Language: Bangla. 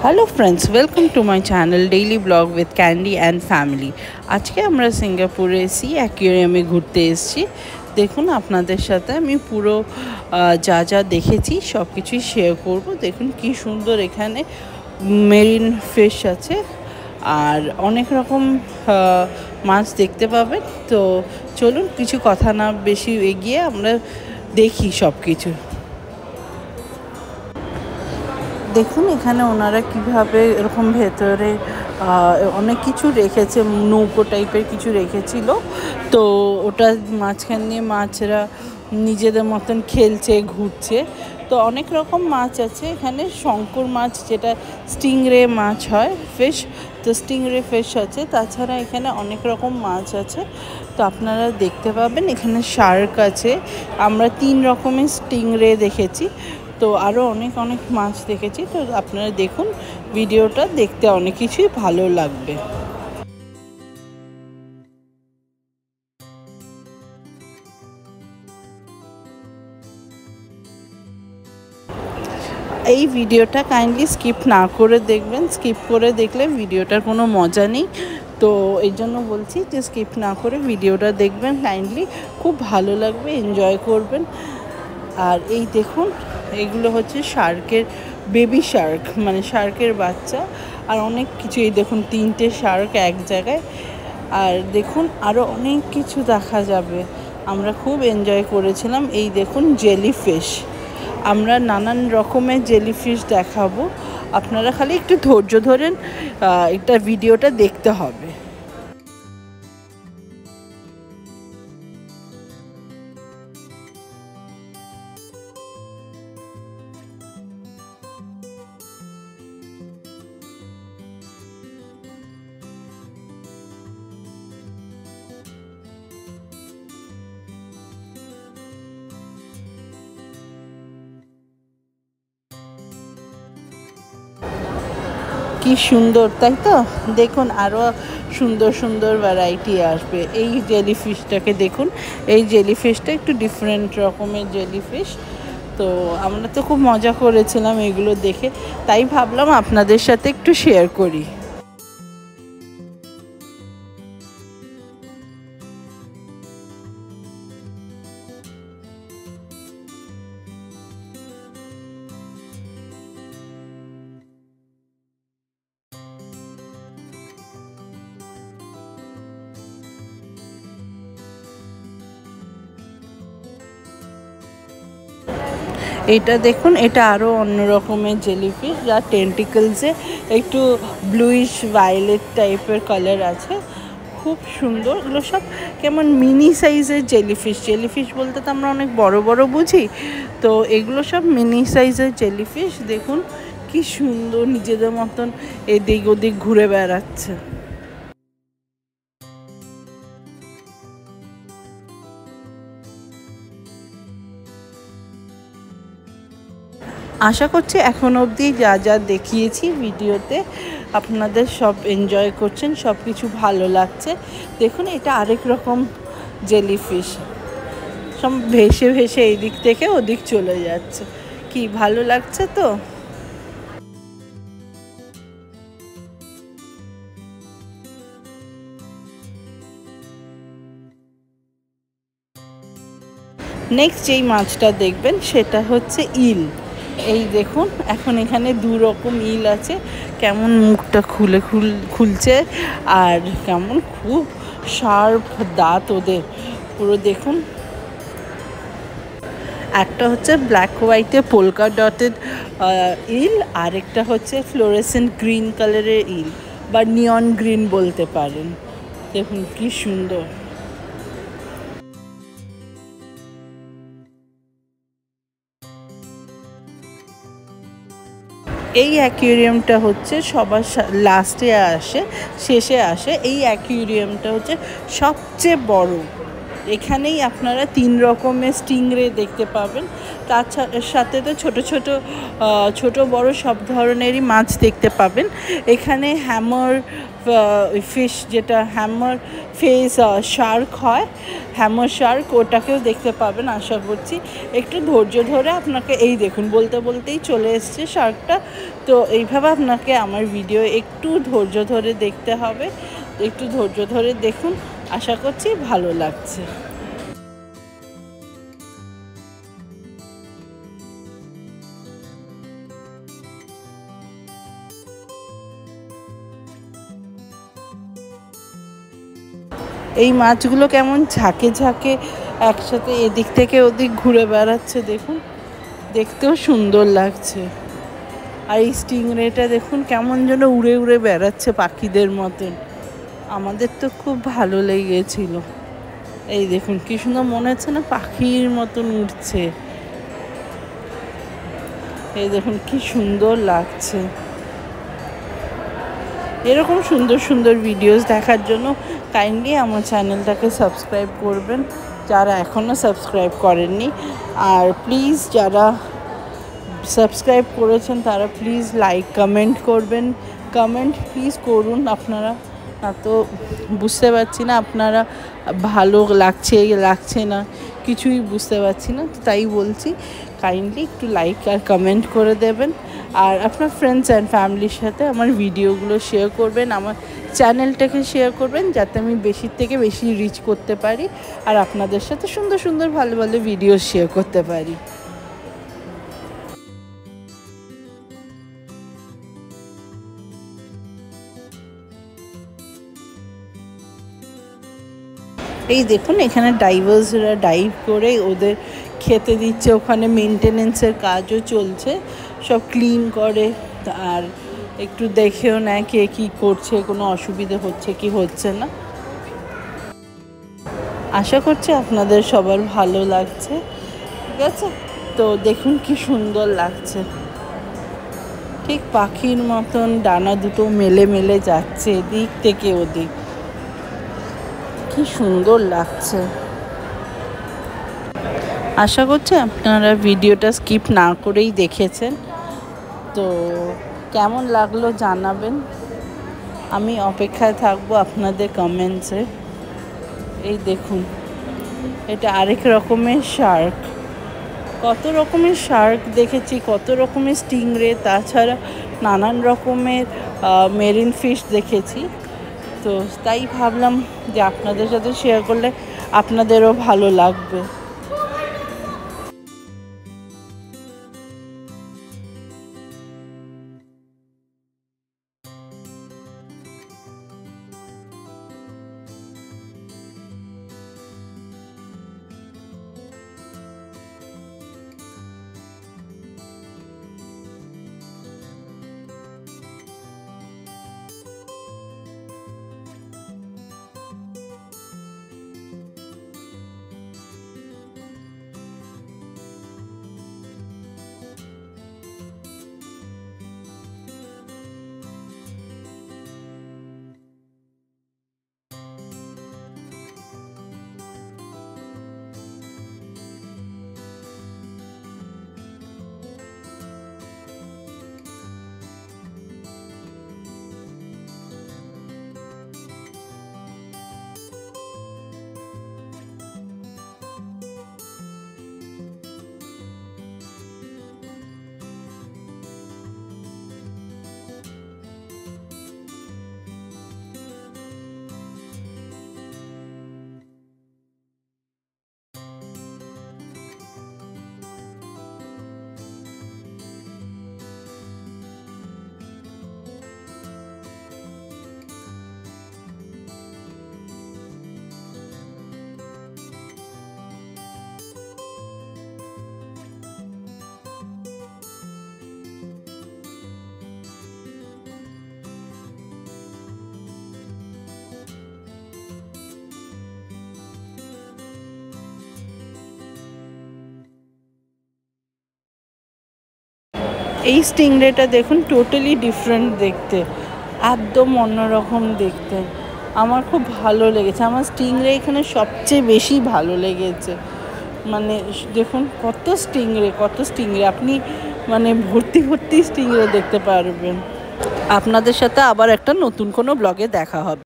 Hello friends, welcome to my channel daily blog with Candy and family. आज के আমরা সিঙ্গাপুরে সি অ্যাকুয়ারিয়ামে ঘুরতে এসেছি। দেখুন আপনাদের সাথে আমি পুরো যা যা দেখেছি সব কিছুই শেয়ার করব। দেখুন কি সুন্দর এখানে মেরিন ফিশ আছে আর অনেক রকম মাছ দেখতে পাবেন। তো চলুন কিছু কথা না বেশি এগিয়ে আমরা দেখি সব কিছু। দেখুন এখানে ওনারা কিভাবে এরকম ভেতরে অনেক কিছু রেখেছে, নৌকো টাইপের কিছু রেখেছিল। তো ওটা মাঝখান নিয়ে মাছরা নিজেদের মতন খেলছে, ঘুরছে। তো অনেক রকম মাছ আছে এখানে। শঙ্কর মাছ, যেটা স্টিংরে মাছ হয়, ফিশ, তো স্টিংরে ফিশ আছে। তাছাড়া এখানে অনেক রকম মাছ আছে, তো আপনারা দেখতে পাবেন। এখানে শার্ক আছে, আমরা 3 রকমের স্টিংরে দেখেছি। তো আরও অনেক অনেক মাছ দেখেছি। তো আপনারা দেখুন, ভিডিওটা দেখতে অনেক কিছুই ভালো লাগবে। এই ভিডিওটা কাইন্ডলি স্কিপ না করে দেখবেন। স্কিপ করে দেখলে ভিডিওটার কোনো মজা নেই। তো এই জন্য বলছি যে স্কিপ না করে ভিডিওটা দেখবেন কাইন্ডলি, খুব ভালো লাগবে, এনজয় করবেন। আর এই দেখুন, এগুলো হচ্ছে শার্কের বেবি শার্ক, মানে শার্কের বাচ্চা। আর অনেক কিছু, এই দেখুন 3টে শার্ক এক জায়গায়। আর দেখুন আরও অনেক কিছু দেখা যাবে, আমরা খুব এনজয় করেছিলাম। এই দেখুন জেলিফিশ, আমরা নানান রকমের জেলিফিশ দেখাবো। আপনারা খালি একটু ধৈর্য ধরেন, এটা ভিডিওটা দেখতে হবে। কি সুন্দর, তাই তো? দেখুন আরও সুন্দর সুন্দর ভ্যারাইটি আসবে। এই জেলিফিশটাকে দেখুন, এই জেলিফিশটা একটু ডিফারেন্ট রকমের জেলিফিশ। তো আমরা তো খুব মজা করেছিলাম এগুলো দেখে, তাই ভাবলাম আপনাদের সাথে একটু শেয়ার করি। এটা দেখুন, এটা আরও অন্য রকমের জেলিফিশ, যার টেন্টিকলসে একটু ব্লুইশ ভায়োলেট টাইপের কালার আছে। খুব সুন্দর। এগুলো সব কেমন মিনি সাইজের জেলিফিশ। জেলিফিশ বলতে তো আমরা অনেক বড় বড় বুঝি, তো এগুলো সব মিনি সাইজের জেলিফিশ। দেখুন কি সুন্দর, নিজেদের মতন এদিক ওদিক ঘুরে বেড়াচ্ছে। আশা করছি এখন অবধি যা যা দেখিয়েছি ভিডিওতে আপনাদের সব এনজয় করছেন, সব কিছু ভালো লাগছে। দেখুন এটা আরেক রকম জেলিফিশ, সব ভেসে ভেসে এই দিক থেকে ওদিক চলে যাচ্ছে। কি ভালো লাগছে তো। নেক্সট যেই মাছটা দেখবেন সেটা হচ্ছে ইল। এই দেখুন, এখন এখানে 2 রকম ইল আছে। কেমন মুখটা খুলছে, আর কেমন খুব শার্প দাঁত ওদের পুরো। দেখুন একটা হচ্ছে ব্ল্যাক হোয়াইটে পোলকা ডটেড ইল, আরেকটা হচ্ছে ফ্লোরেসেন্ট গ্রিন কালারের ইল, বা নিয়ন গ্রিন বলতে পারেন। দেখুন কি সুন্দর। এই অ্যাকুয়ারিয়ামটা হচ্ছে সবার লাস্টে আসে, শেষে আসে। এই অ্যাকুয়ারিয়ামটা হচ্ছে সবচেয়ে বড়, এখানেই আপনারা 3 রকমের স্টিংরে দেখতে পাবেন। তার সাথে তো ছোট বড় সব ধরনেরই মাছ দেখতে পাবেন। এখানে হ্যামার ফিশ, যেটা হ্যামার ফেস শার্ক হয়, হ্যামার শার্ক, ওটাকেও দেখতে পাবেন আশা করছি। একটু ধৈর্য ধরে আপনাকে, এই দেখুন বলতেই চলে এসছে শার্কটা। তো এইভাবে আপনাকে আমার ভিডিও একটু ধৈর্য ধরে দেখতে হবে। একটু ধৈর্য ধরে দেখুন, আশা করছি ভালো লাগছে। এই মাছগুলো কেমন ঝাঁকে ঝাঁকে একসাথে এদিক থেকে ওদিক ঘুরে বেড়াচ্ছে, দেখুন, দেখতেও সুন্দর লাগছে। আর এই স্টিংরেটা দেখুন কেমন যেন উড়ে উড়ে বেড়াচ্ছে পাখিদের মতন। আমাদের তো খুব ভালো লেগেছিল। এই দেখুন কি সুন্দর, মনে হচ্ছে না পাখির মতন উঠছে। এই দেখুন কি সুন্দর লাগছে। এরকম সুন্দর সুন্দর ভিডিওস দেখার জন্য কাইন্ডলি আমার চ্যানেলটাকে সাবস্ক্রাইব করবেন যারা এখনও সাবস্ক্রাইব করেননি। আর প্লিজ যারা সাবস্ক্রাইব করেছেন তারা প্লিজ লাইক কমেন্ট করবেন। কমেন্ট প্লিজ করুন আপনারা, তো বুঝতে পারছি না আপনারা ভালো লাগছে না, কিছুই বুঝতে পারছি না। তো তাই বলছি কাইন্ডলি একটু লাইক আর কমেন্ট করে দেবেন। আর আপনার ফ্রেন্ডস অ্যান্ড ফ্যামিলির সাথে আমার ভিডিওগুলো শেয়ার করবেন, আমার চ্যানেলটাকে শেয়ার করবেন, যাতে আমি বেশির থেকে বেশি রিচ করতে পারি আর আপনাদের সাথে সুন্দর সুন্দর ভালো ভালো ভিডিও শেয়ার করতে পারি। এই দেখুন এখানে ডাইভার্সরা ডাইভ করে ওদের খেতে দিচ্ছে, ওখানে মেনটেনেন্সের কাজও চলছে, সব ক্লিন করে আর একটু দেখেও নেয় কে কী করছে, কোনো অসুবিধে হচ্ছে কি হচ্ছে না। আশা করছি আপনাদের সবার ভালো লাগছে, ঠিক আছে? তো দেখুন কি সুন্দর লাগছে, ঠিক পাখির মতন ডানা দুটো মেলে মেলে যাচ্ছে এদিক থেকে ওদিক, কি সুন্দর লাগছে। আশা করছি আপনারা ভিডিওটা স্কিপ না করেই দেখেছেন। তো কেমন লাগলো জানাবেন, আমি অপেক্ষায় থাকবো আপনাদের কমেন্টসে। এই দেখুন এটা আরেক রকমের শার্ক। কত রকমের শার্ক দেখেছি, কত রকমের স্টিংরে, তাছাড়া নানান রকমের মেরিন ফিশ দেখেছি। তো তাই ভাবলাম যে আপনাদের সাথে শেয়ার করলে আপনাদেরও ভালো লাগবে। এই স্টিংরেটা দেখুন টোটালি ডিফারেন্ট দেখতে, একদম অন্যরকম দেখতে। আমার খুব ভালো লেগেছে। আমার স্টিংরে এখানে সবচেয়ে বেশি ভালো লেগেছে। মানে দেখুন কত স্টিংরে আপনি মানে ভর্তি ভর্তি স্টিংরে দেখতে পারবেন। আপনাদের সাথে আবার একটা নতুন কোনো ব্লগে দেখা হবে।